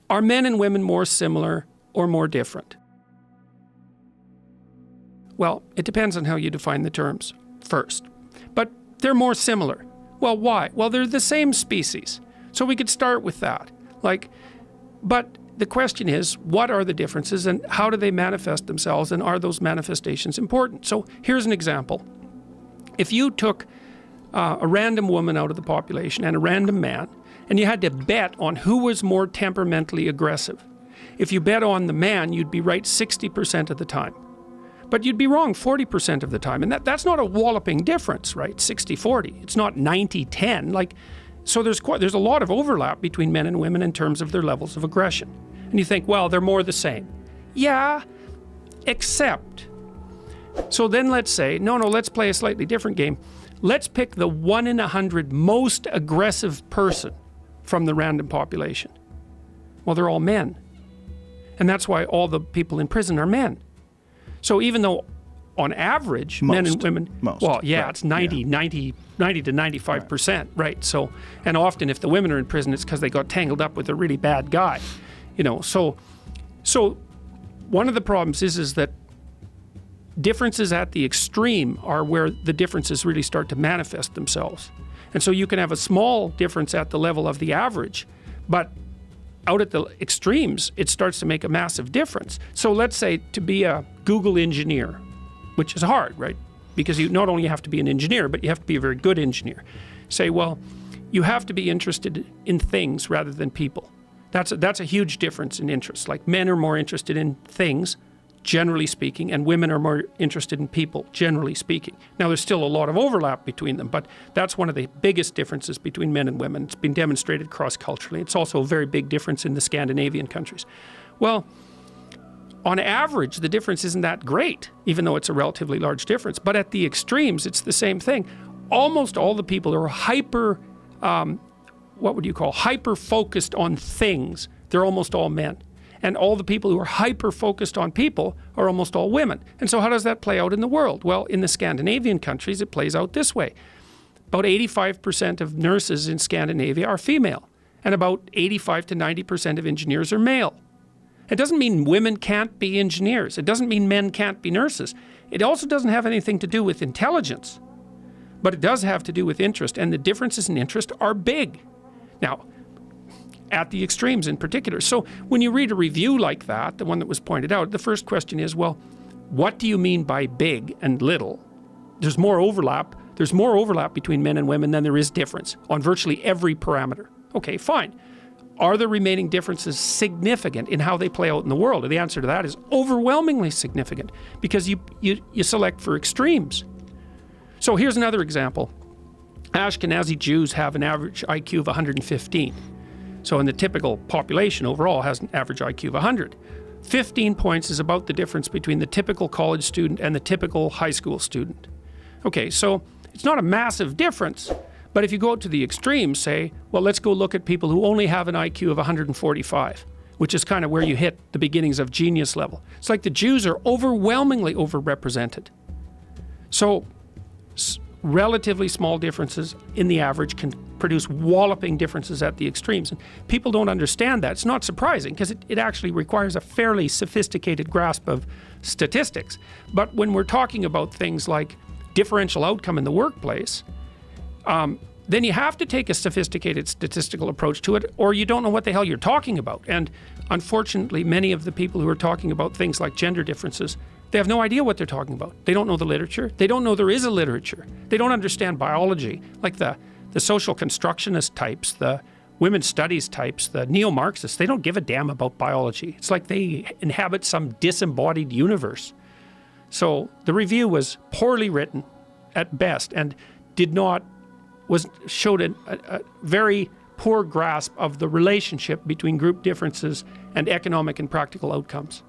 Are men and women more similar or more different? Well, it depends on how you define the terms first. But they're more similar. Well, why? Well, they're the same species. So we could start with that. But the question is, what are the differences and how do they manifest themselves, and are those manifestations important? So here's an example. If you took a random woman out of the population and a random man, and you had to bet on who was more temperamentally aggressive. If you bet on the man, you'd be right 60% of the time. But you'd be wrong 40% of the time. And that's not a walloping difference, right? 60-40. It's not 90-10. So there's a lot of overlap between men and women in terms of their levels of aggression. And you think, well, they're more the same. Yeah, except. So then let's say, no, let's play a slightly different game. Let's pick the 1 in 100 most aggressive person from the random population. Well, they're all men. And that's why all the people in prison are men. So even though on average, men and women, well, yeah, right. It's 90 to 95%, right? So, and often if the women are in prison, it's because they got tangled up with a really bad guy, So one of the problems is that differences at the extreme are where the differences really start to manifest themselves. And so you can have a small difference at the level of the average, but out at the extremes, it starts to make a massive difference. So let's say to be a Google engineer, which is hard, right? Because you not only have to be an engineer, but you have to be a very good engineer. Say, well, you have to be interested in things rather than people. That's a huge difference in interest. Like men are more interested in things, generally speaking, and women are more interested in people, generally speaking. Now, there's still a lot of overlap between them, but that's one of the biggest differences between men and women. It's been demonstrated cross-culturally. It's also a very big difference in the Scandinavian countries. Well, on average, the difference isn't that great, even though it's a relatively large difference. But at the extremes, it's the same thing. Almost all the people who are hyper-focused on things, they're almost all men. And all the people who are hyper-focused on people are almost all women. And so how does that play out in the world? Well, in the Scandinavian countries, it plays out this way. About 85% of nurses in Scandinavia are female, and about 85 to 90% of engineers are male. It doesn't mean women can't be engineers. It doesn't mean men can't be nurses. It also doesn't have anything to do with intelligence, but it does have to do with interest, and the differences in interest are big. Now, at the extremes in particular. So when you read a review like that, the one that was pointed out, the first question is, well, what do you mean by big and little? There's more overlap. There's more overlap between men and women than there is difference on virtually every parameter. Okay, fine. Are the remaining differences significant in how they play out in the world? And the answer to that is overwhelmingly significant, because you select for extremes. So here's another example. Ashkenazi Jews have an average IQ of 115. So in the typical population overall has an average IQ of 100. 15 points is about the difference between the typical college student and the typical high school student. Okay, so it's not a massive difference, but if you go to the extremes, say, well, let's go look at people who only have an IQ of 145, which is kind of where you hit the beginnings of genius level. It's like the Jews are overwhelmingly overrepresented. So relatively small differences in the average can produce walloping differences at the extremes. And people don't understand that. It's not surprising, because it actually requires a fairly sophisticated grasp of statistics. But when we're talking about things like differential outcome in the workplace, then you have to take a sophisticated statistical approach to it, or you don't know what the hell you're talking about. And unfortunately, many of the people who are talking about things like gender differences, they have no idea what they're talking about. They don't know the literature. They don't know there is a literature. They don't understand biology, like the social constructionist types, the women's studies types, the neo-Marxists. They don't give a damn about biology. It's like they inhabit some disembodied universe. So the review was poorly written at best, and showed a very poor grasp of the relationship between group differences and economic and practical outcomes.